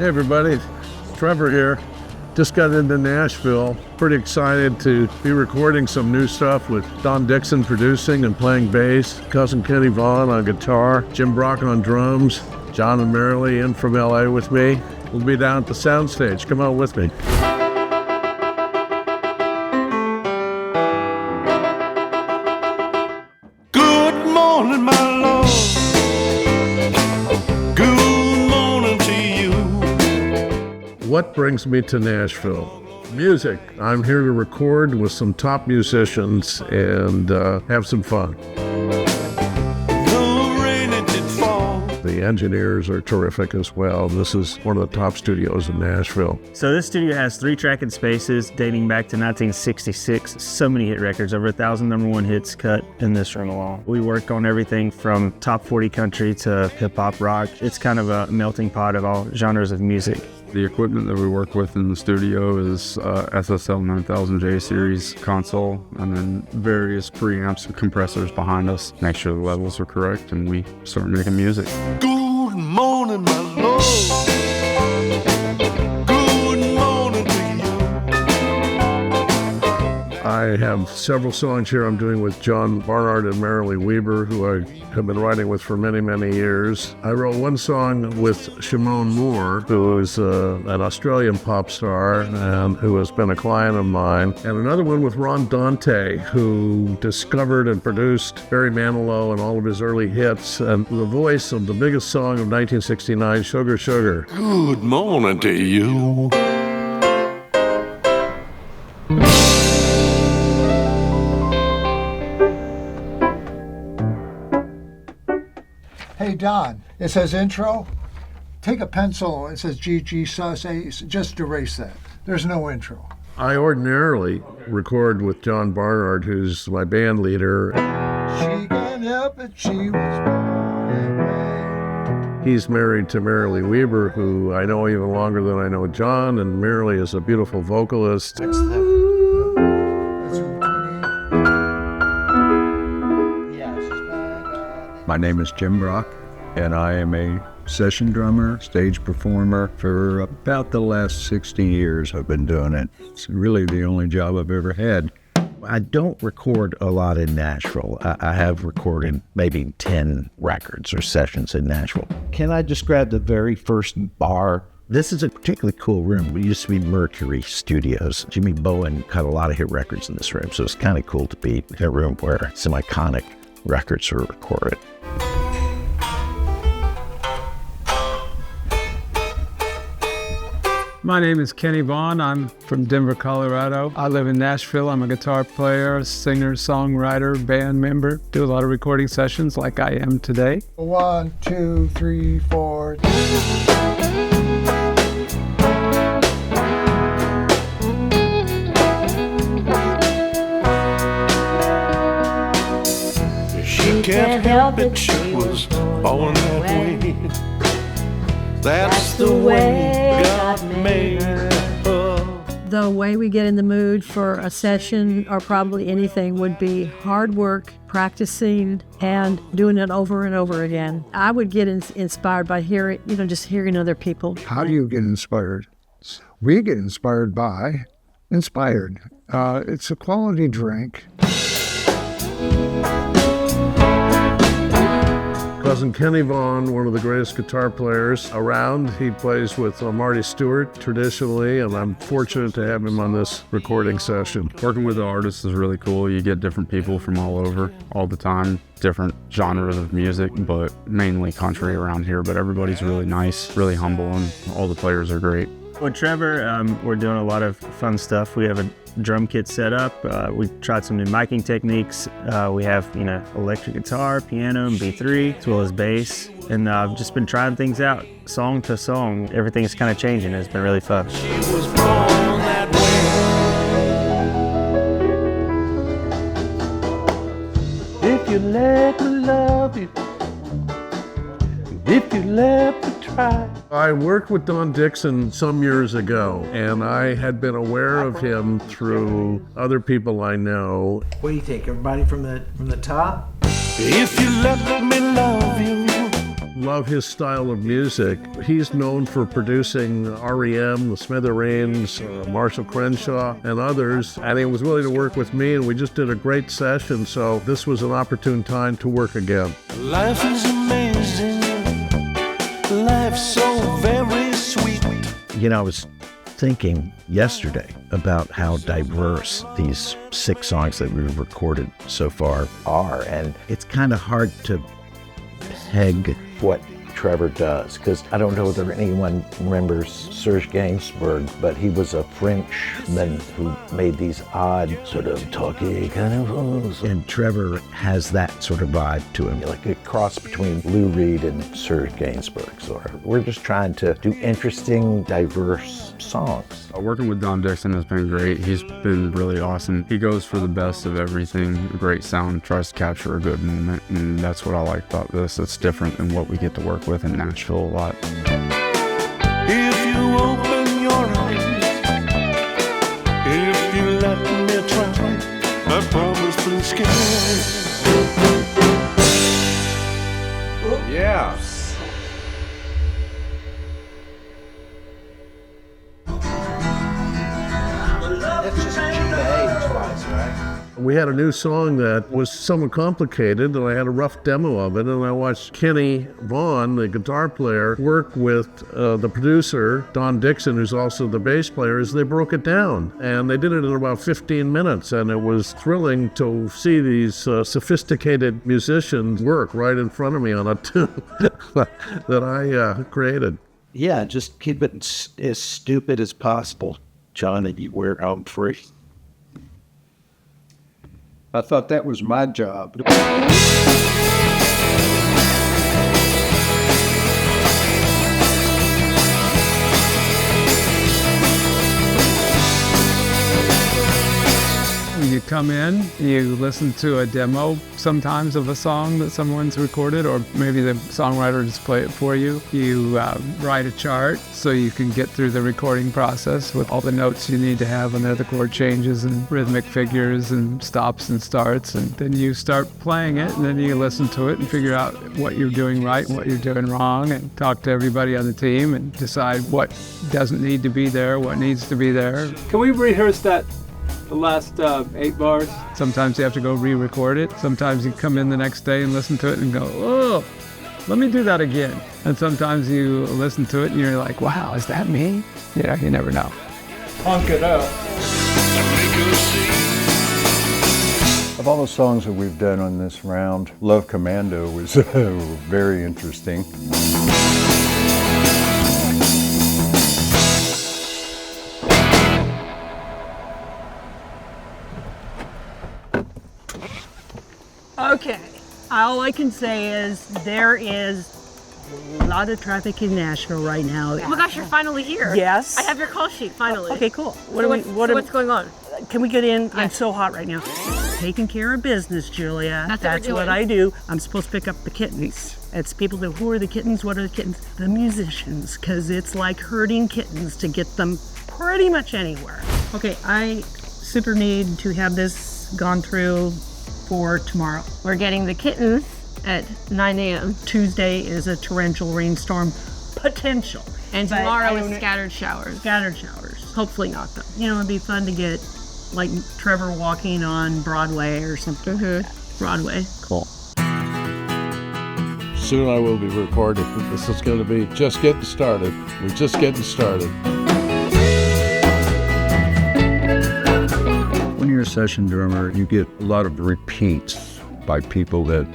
Hey everybody, Trevor here. Just got into Nashville. Pretty excited to be recording some new stuff with Don Dixon producing and playing bass, cousin Kenny Vaughn on guitar, Jim Brock on drums, John and Marilee in from LA with me. We'll be down at the soundstage. Come on with me. Good morning, my love. Good morning to you. What brings me to Nashville? Music. I'm here to record with some top musicians and have some fun. The rain it did fall. The engineers are terrific as well. This is one of the top studios in Nashville. So this studio has 3 tracking spaces dating back to 1966. So many hit records, over 1,000 #1 hits cut in this room alone. We work on everything from top 40 country to hip hop rock. It's kind of a melting pot of all genres of music. The equipment that we work with in the studio is SSL 9000J series console, and then various preamps and compressors behind us. Make sure the levels are correct, and we start making music. Good morning, my love. Good morning to you. I have several songs here I'm doing with John Barnard and Marilee Weber, who I have been writing with for many, many years. I wrote one song with Shimon Moore, who is an Australian pop star and who has been a client of mine, and another one with Ron Dante, who discovered and produced Barry Manilow and all of his early hits, and the voice of the biggest song of 1969, Sugar Sugar. Good morning to you. Hey Don, it says intro. Take a pencil, it says GG sus, just erase that. There's no intro. I ordinarily record with John Barnard, who's my band leader. She can't help it, she was born and raised. He's married to Marilee Weber, who I know even longer than I know John, and Marilee is a beautiful vocalist. That's My name is Jim Brock, and I am a session drummer, stage performer. For about the last 60 years I've been doing it. It's really the only job I've ever had. I don't record a lot in Nashville. I have recorded maybe 10 records or sessions in Nashville. Can I describe the very first bar? This is a particularly cool room. We used to be Mercury Studios. Jimmy Bowen cut a lot of hit records in this room, so it's kind of cool to be in a room where some iconic records are recorded. My name is Kenny Vaughn. I'm from Denver, Colorado. I live in Nashville. I'm a guitar player, singer, songwriter, band member. Do a lot of recording sessions like I am today. 1, 2, 3, 4. She can't help it, she was born that way. That's the way God made her. The way we get in the mood for a session or probably anything would be hard work, practicing, and doing it over and over again. I would get inspired by hearing, just hearing other people. How do you get inspired? We get inspired by Inspired. It's a quality drink. Cousin Kenny Vaughn, one of the greatest guitar players around. He plays with Marty Stewart traditionally, and I'm fortunate to have him on this recording session. Working with the artists is really cool. You get different people from all over all the time, different genres of music, but mainly country around here. But everybody's really nice, really humble, and all the players are great. With Trevor, we're doing a lot of fun stuff. We have a drum kit set up. We tried some new miking techniques. We have, electric guitar, piano, and B3, as well as bass. And I've just been trying things out, song to song. Everything's kind of changing. It's been really fun. She was born that way. If you let me love you, if you let me try. I worked with Don Dixon some years ago, and I had been aware of him through other people I know. What do you think? Everybody from the top? If you let me love you. love his style of music. He's known for producing REM, the Smithereens, Marshall Crenshaw, and others, and he was willing to work with me, and we just did a great session, so this was an opportune time to work again. Life is amazing. Life's so very sweet. You know, I was thinking yesterday about how diverse these 6 songs that we've recorded so far are, and it's kind of hard to peg what Trevor does, because I don't know whether anyone remembers Serge Gainsbourg, but he was a Frenchman who made these odd sort of talky kind of, and Trevor has that sort of vibe to him, like a cross between Lou Reed and Serge Gainsbourg. So we're just trying to do interesting, diverse songs. Working with Don Dixon has been great. He's been really awesome. He goes for the best of everything. Great sound, tries to capture a good moment, and that's what I like about this. It's different than what we get to work with in Nashville a lot. If you open your eyes, if you let me try, I promise to scare. Yeah. That's just G-A twice, right? We had a new song that was somewhat complicated, and I had a rough demo of it, and I watched Kenny Vaughn, the guitar player, work with the producer, Don Dixon, who's also the bass player, as they broke it down. And they did it in about 15 minutes, and it was thrilling to see these sophisticated musicians work right in front of me on a tune that I created. Yeah, just keep it as stupid as possible, John, and you wear home free. I thought that was my job. You come in, you listen to a demo sometimes of a song that someone's recorded, or maybe the songwriter just play it for you. You write a chart so you can get through the recording process with all the notes you need to have on there, the chord changes and rhythmic figures and stops and starts. And then you start playing it, and then you listen to it and figure out what you're doing right and what you're doing wrong, and talk to everybody on the team and decide what doesn't need to be there, what needs to be there. Can we rehearse that? The last 8 bars. Sometimes you have to go re-record it. Sometimes you come in the next day and listen to it and go, oh, let me do that again. And sometimes you listen to it and you're like, wow, is that me? Yeah, you never know. Punk it up. Of all the songs that we've done on this round, Love Commando was very interesting. Okay, all I can say is there is a lot of traffic in Nashville right now. Oh my gosh, you're finally here. Yes. I have your call sheet, finally. Okay, cool. What's going on? Can we get in? Yes. I'm so hot right now. Taking care of business, Julia. That's what I do. I'm supposed to pick up the kittens. It's people that, who are the kittens? What are the kittens? The musicians, because it's like herding kittens to get them pretty much anywhere. Okay, I super need to have this gone through for tomorrow. We're getting the kittens at 9 a.m. Tuesday is a torrential rainstorm potential. And tomorrow is scattered showers. Scattered showers. Hopefully not, though. You know, it'd be fun to get like Trevor walking on Broadway or something. Broadway. Cool. Soon I will be recording. This is going to be just getting started. We're just getting started. When you're a session drummer, you get a lot of repeats by people that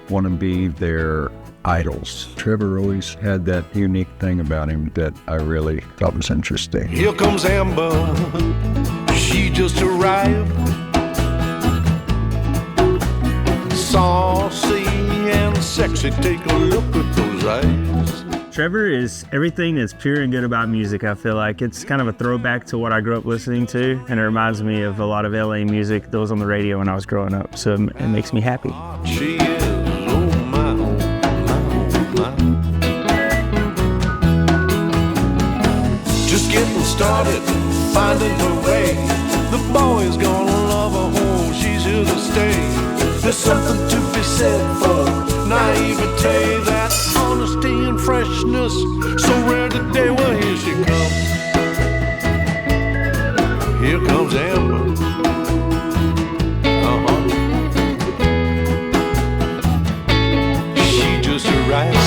want to be their idols. Trevor always had that unique thing about him that I really thought was interesting. Here comes Amber, she just arrived. Saucy and sexy, take a look at those eyes. Trevor is everything that's pure and good about music, I feel like. It's kind of a throwback to what I grew up listening to, and it reminds me of a lot of LA music that was on the radio when I was growing up, so it makes me happy. She is, oh my, oh my, oh my. Just getting started, finding her way. The boy's gonna love her, oh, she's here to stay. There's something to be said for naivete that here comes Amber. She just arrived.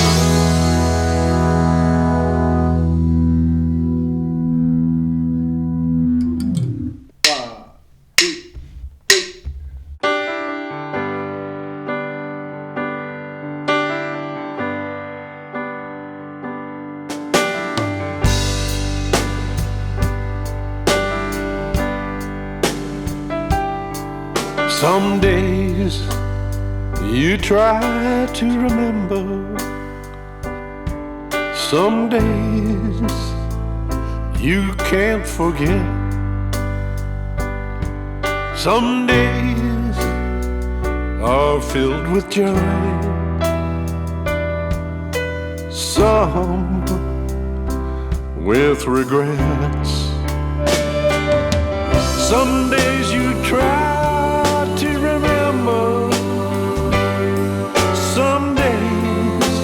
Some days you try to remember. Some days you can't forget. Some days are filled with joy. Some with regrets. Some days you try to remember. Some days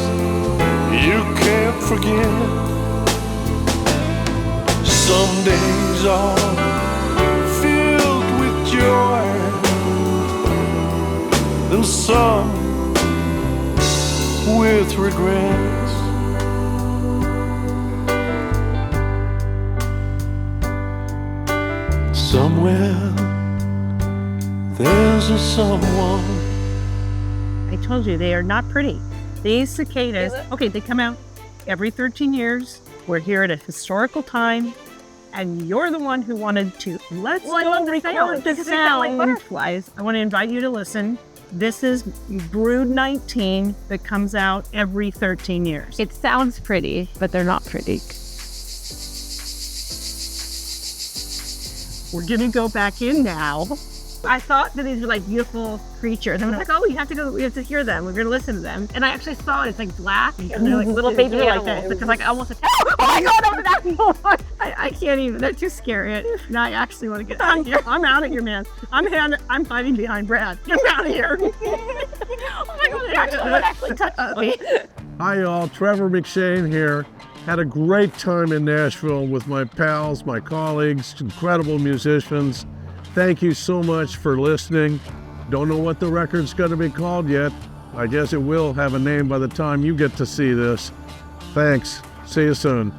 you can't forget. Some days are filled with joy, and some with regrets. Somewhere there's a someone. I told you they are not pretty. These cicadas, okay, they come out every 13 years. We're here at a historical time, and you're the one who wanted to let's go record the sound. Butterflies. I want to invite you to listen. This is Brood 19 that comes out every 13 years. It sounds pretty, but they're not pretty. We're gonna go back in now. I thought that these were like beautiful creatures. I was like, oh, we have to hear them. We're gonna listen to them. And I actually saw it. It's like black, and they're like little baby animals. Like this. Because like I almost like, oh my god, that was an animal. I can't even. They're too scary. Now I actually want to get out of here. I'm out of here, man. I'm hiding behind Brad. Get out of here. Oh my god, someone actually touched me. Hi y'all, Trevor McShane here. Had a great time in Nashville with my pals, my colleagues, incredible musicians. Thank you so much for listening. Don't know what the record's going to be called yet. I guess it will have a name by the time you get to see this. Thanks. See you soon.